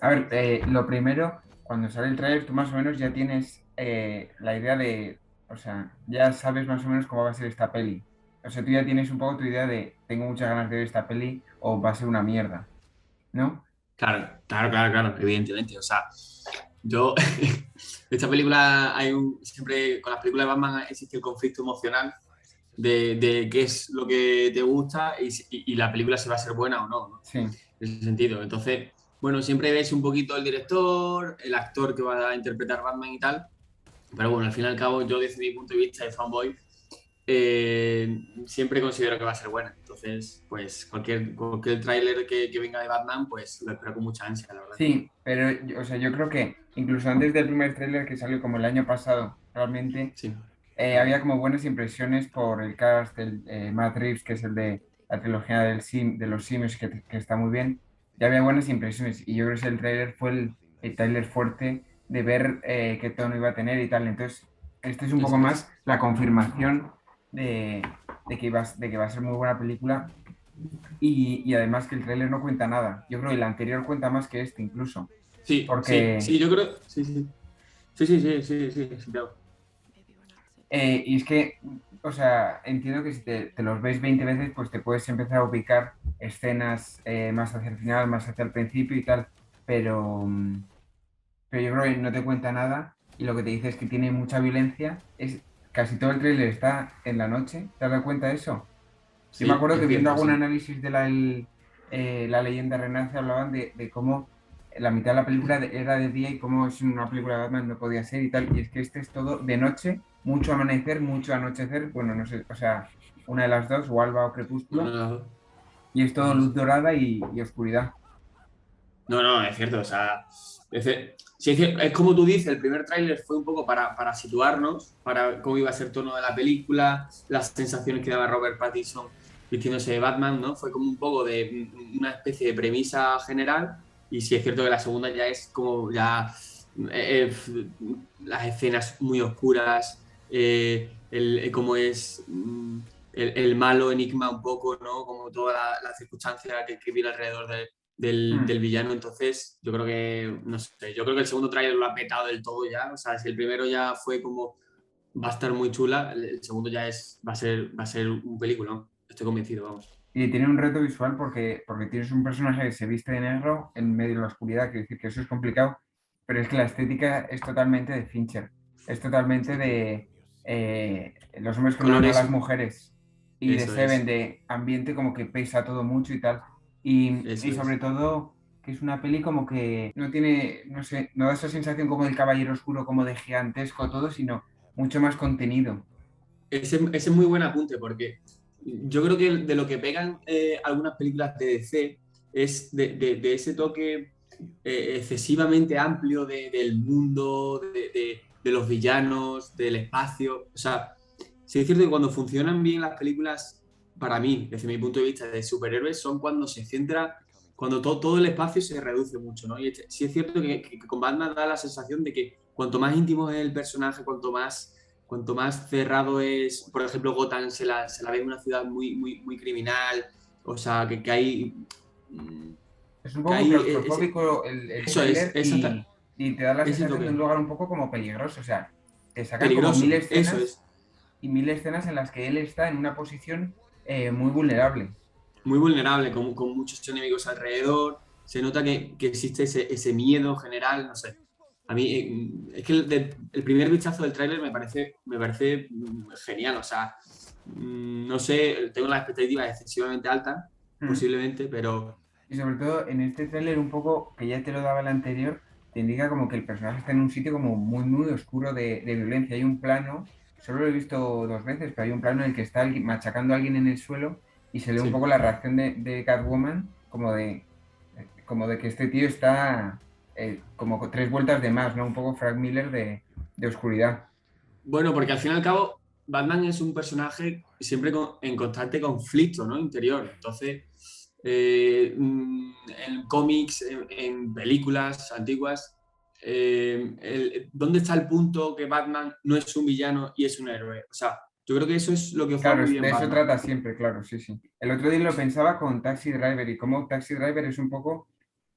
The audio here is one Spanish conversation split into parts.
A ver, lo primero, cuando sale el tráiler, tú más o menos ya tienes la idea de, o sea, ya sabes más o menos cómo va a ser esta peli. O sea, tú ya tienes un poco tu idea de, tengo muchas ganas de ver esta peli o va a ser una mierda, ¿no? Claro, claro, claro, claro, evidentemente. O sea, yo, esta película, siempre con las películas de Batman existe el conflicto emocional de qué es lo que te gusta y la película si va a ser buena o no, ¿no? Sí. En ese sentido. Entonces, bueno, siempre ves un poquito el director, el actor que va a interpretar Batman y tal, pero bueno, al fin y al cabo, yo desde mi punto de vista de fanboy, siempre considero que va a ser buena. Entonces, pues cualquier tráiler que venga de Batman, pues lo espero con mucha ansia, la verdad. Sí, pero o sea, yo creo que incluso antes del primer tráiler que salió como el año pasado, realmente Sí, había como buenas impresiones por el cast del Matt Reeves, que es el de la trilogía de los simios, que está muy bien. Ya había buenas impresiones y yo creo que el tráiler fue el tráiler fuerte de ver qué tono iba a tener y tal. Entonces, este es un poco eso es. más la confirmación de, de que va a ser muy buena película y además que el tráiler no cuenta nada. Yo creo que el anterior cuenta más que este incluso, Sí, sí, porque sí, yo creo. Sí, sí. Sí, sí, sí, sí, sí, sí, claro. y es que, o sea, entiendo que si te los ves 20 veces, pues te puedes empezar a ubicar escenas más hacia el final, más hacia el principio y tal, pero, pero yo creo que no te cuenta nada y lo que te dice es que tiene mucha violencia. Casi todo el tráiler está en la noche, ¿te has dado cuenta de eso? Yo me Sí, acuerdo que es viendo cierto, algún sí. análisis de la leyenda renace hablaban de cómo la mitad de la película era de día y cómo es una película de Batman no podía ser y tal. Y es que este es todo de noche, mucho amanecer, mucho anochecer, bueno, no sé, o sea, una de las dos, o alba o Una crepúsculo, de las dos. y es todo Eso luz es. dorada y oscuridad. No, no, es cierto. O sea, sí, es como tú dices, el primer tráiler fue un poco para situarnos, para cómo iba a ser el tono de la película, las sensaciones que daba Robert Pattinson vistiéndose de Batman, ¿no? Fue como un poco de una especie de premisa general. Y sí es cierto que la segunda ya es como ya las escenas muy oscuras, cómo es el malo enigma un poco, ¿no? Como toda la circunstancia que viene alrededor del Hmm. villano. Entonces, yo creo que, no sé, yo creo que el segundo tráiler lo ha petado del todo ya. O sea, si el primero ya fue como va a estar muy chula, el segundo ya va a ser un película, ¿no? Estoy convencido, vamos. Y tiene un reto visual porque tienes un personaje que se viste de negro en medio de la oscuridad, que decir que eso es complicado, pero es que la estética es totalmente de Fincher, es totalmente de los hombres controlan a Colores, las mujeres y de eso Seven, es, de ambiente como que pesa todo mucho y tal. Y eso sobre es. todo que es una peli como que no tiene, no sé, no da esa sensación como del caballero oscuro, como de gigantesco todo, sino mucho más contenido. Ese es muy buen apunte porque yo creo que de lo que pegan algunas películas de DC es de ese toque excesivamente amplio del mundo, de los villanos, del espacio. O sea, sí es cierto que cuando funcionan bien las películas, para mí, desde mi punto de vista de superhéroes, son cuando se centra, cuando todo el espacio se reduce mucho, ¿no? Y sí es cierto que con Batman da la sensación de que cuanto más íntimo es el personaje, cuanto más cerrado es, por ejemplo, Gotham se la ve en una ciudad muy, muy, muy criminal, o sea, que hay, mm, Es un que poco hay ese, claustrofóbico el eso es, tráiler y te da la ese sensación de un toque, lugar un poco como peligroso. O sea, te sacan como mil peligroso, eso escenas es, y mil escenas en las que él está en una posición muy vulnerable. muy vulnerable, con muchos enemigos alrededor, se nota que existe ese miedo general, no sé. A mí, es que el primer vistazo del tráiler me parece genial, o sea, no sé, tengo las expectativas excesivamente altas, Mm. posiblemente, pero Y sobre todo en este tráiler un poco, que ya te lo daba el anterior, te indica como que el personaje está en un sitio como muy, muy oscuro de violencia. Hay un plano, solo lo he visto dos veces, pero hay un plano en el que está machacando a alguien en el suelo y se ve un poco sí. la reacción de Catwoman, como de que este tío está como con tres vueltas de más, ¿no? Un poco Frank Miller de oscuridad. Bueno, porque al fin y al cabo, Batman es un personaje siempre en constante conflicto, ¿no? Interior. Entonces, en cómics, en películas antiguas, ¿dónde está el punto que Batman no es un villano y es un héroe? O sea, yo creo que eso es lo que juega Claro, muy bien de eso Batman. trata siempre, claro, sí, sí. El otro día lo pensaba con Taxi Driver y como Taxi Driver es un poco,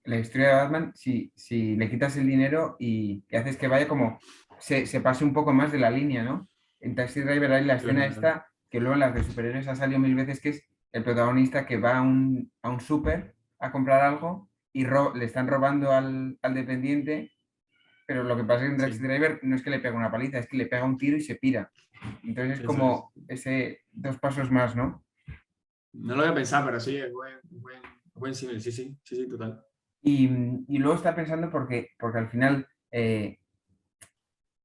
la historia de Batman, si le quitas el dinero y haces que vaya como, se pase un poco más de la línea, ¿no? En Taxi Driver hay la escena Claro. esta, que luego en las de superhéroes ha salido mil veces, que es el protagonista que va a un súper a comprar algo y le están robando al dependiente, pero lo que pasa es que en Taxi Sí, Driver no es que le pega una paliza, es que le pega un tiro y se pira. Entonces es eso es. como ese dos pasos más, ¿no? No lo había pensado, pero sí, es buen símil, sí, sí, sí, sí, total. Y, y luego está pensando porque al final,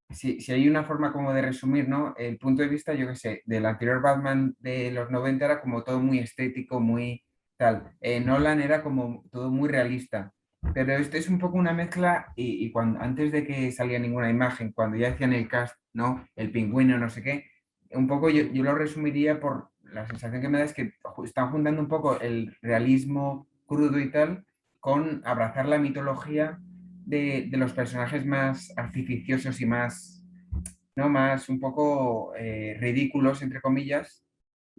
si hay una forma como de resumir, ¿no? El punto de vista, yo qué sé, del anterior Batman de los 90 era como todo muy estético, muy tal. Nolan era como todo muy realista. Pero este es un poco una mezcla y cuando, antes de que salía ninguna imagen, cuando ya hacían el cast, ¿no? El pingüino, no sé qué, un poco yo lo resumiría por la sensación que me da es que están juntando un poco el realismo crudo y tal con abrazar la mitología de los personajes más artificiosos y más, ¿no? Más un poco ridículos, entre comillas,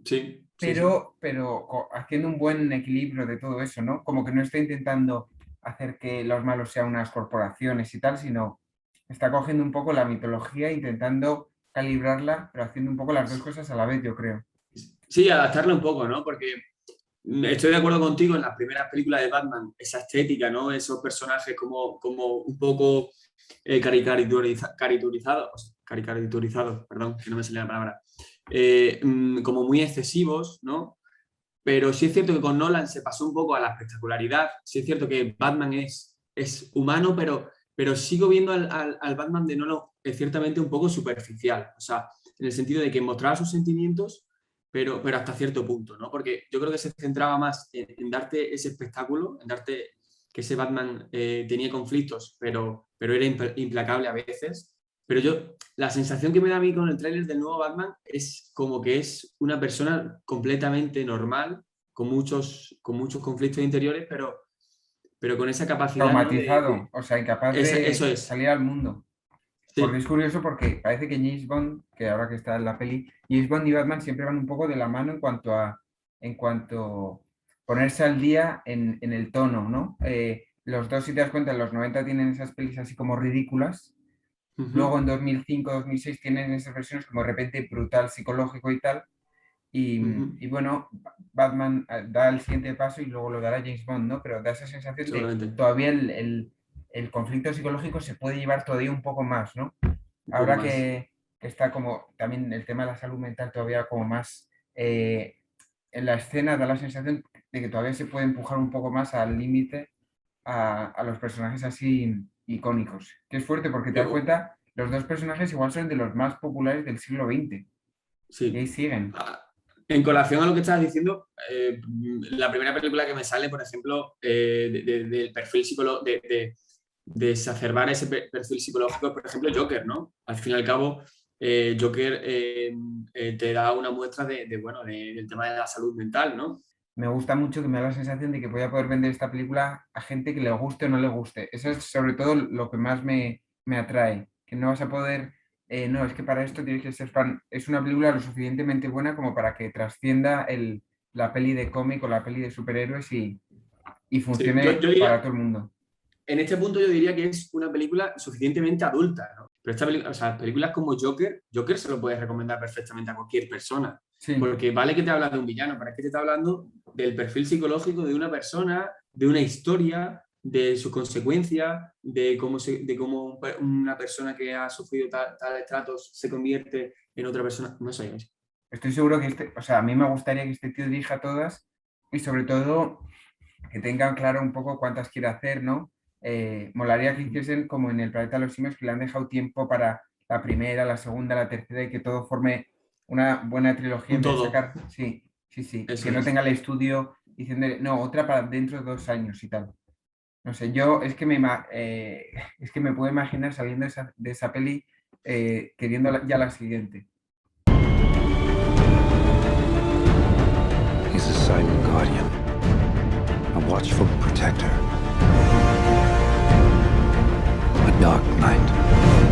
Sí, sí, sí. pero haciendo un buen equilibrio de todo eso, ¿no? Como que no está intentando hacer que los malos sean unas corporaciones y tal, sino está cogiendo un poco la mitología, intentando calibrarla, pero haciendo un poco las dos cosas a la vez, yo creo. Sí, adaptarlo un poco, ¿no? Porque estoy de acuerdo contigo en las primeras películas de Batman, esa estética, ¿no? Esos personajes como un poco caricaturizados, perdón, que no me salía la palabra, como muy excesivos, ¿no? Pero sí es cierto que con Nolan se pasó un poco a la espectacularidad. Sí es cierto que Batman es humano, pero sigo viendo al Batman de Nolan ciertamente un poco superficial. O sea, en el sentido de que mostraba sus sentimientos, pero hasta cierto punto, ¿no? Porque yo creo que se centraba más en darte ese espectáculo, en darte que ese Batman tenía conflictos, pero era implacable a veces. Pero la sensación que me da a mí con el tráiler del nuevo Batman es como que es una persona completamente normal, con muchos conflictos interiores, pero con esa capacidad, ¿no? Traumatizado, o sea, incapaz Eso de es, salir al mundo. Porque sí. es curioso porque parece que James Bond, que ahora que está en la peli, James Bond y Batman siempre van un poco de la mano en cuanto ponerse al día en el tono, ¿no? Los dos, si te das cuenta, en los 90 tienen esas pelis así como ridículas. Luego Ujú, en 2005, 2006 tienen esas versiones como de repente brutal, psicológico y tal. Y, ujú, y bueno, Batman da el siguiente paso y luego lo dará James Bond, ¿no? Pero da esa sensación de seguramente, todavía el conflicto psicológico se puede llevar todavía un poco más, ¿no? un poco Ahora más. que está como también el tema de la salud mental todavía como más eh, en la escena, da la sensación de que todavía se puede empujar un poco más al límite a los personajes así icónicos. Que es fuerte porque te das Yo, cuenta, los dos personajes igual son de los más populares del siglo XX y ahí sí. siguen. Ah, en colación a lo que estabas diciendo, la primera película que me sale, por ejemplo, del perfil psicológico, de exacerbar ese perfil psicológico, por ejemplo, Joker, ¿no? Al fin y al cabo, Joker te da una muestra bueno, del tema de la salud mental, ¿no? Me gusta mucho que me da la sensación de que voy a poder vender esta película a gente que le guste o no le guste. Eso es sobre todo lo que más me atrae, que no vas a poder, no, es que para esto tienes que ser fan. Es una película lo suficientemente buena como para que trascienda la peli de cómic o la peli de superhéroes y Sí, yo, funcione yo para diría, todo el mundo. en este punto yo diría que es una película suficientemente adulta, ¿no? Pero esta película, o sea, películas como Joker se lo puedes recomendar perfectamente a cualquier persona. Sí, Porque vale que te habla de un villano, pero es que te está hablando del perfil psicológico de una persona, de una historia, de sus consecuencias, de cómo una persona que ha sufrido tales tratos se convierte en otra persona. No sé. estoy seguro que o sea, a mí me gustaría que este tío dirija todas y sobre todo que tengan claro un poco cuántas quiere hacer, ¿no? Molaría que hiciesen como en el Planeta de los Simios, que le han dejado tiempo para la primera, la segunda, la tercera y que todo forme una buena trilogía Un en vez de todo. sacar, sí, sí, sí, y que Eso no es. tenga el estudio diciendo, no, otra para dentro de 2 años y tal. No sé, yo es que es que me puedo imaginar saliendo de esa peli queriendo ya la siguiente. He's a silent guardian, a watchful protector, a dark knight.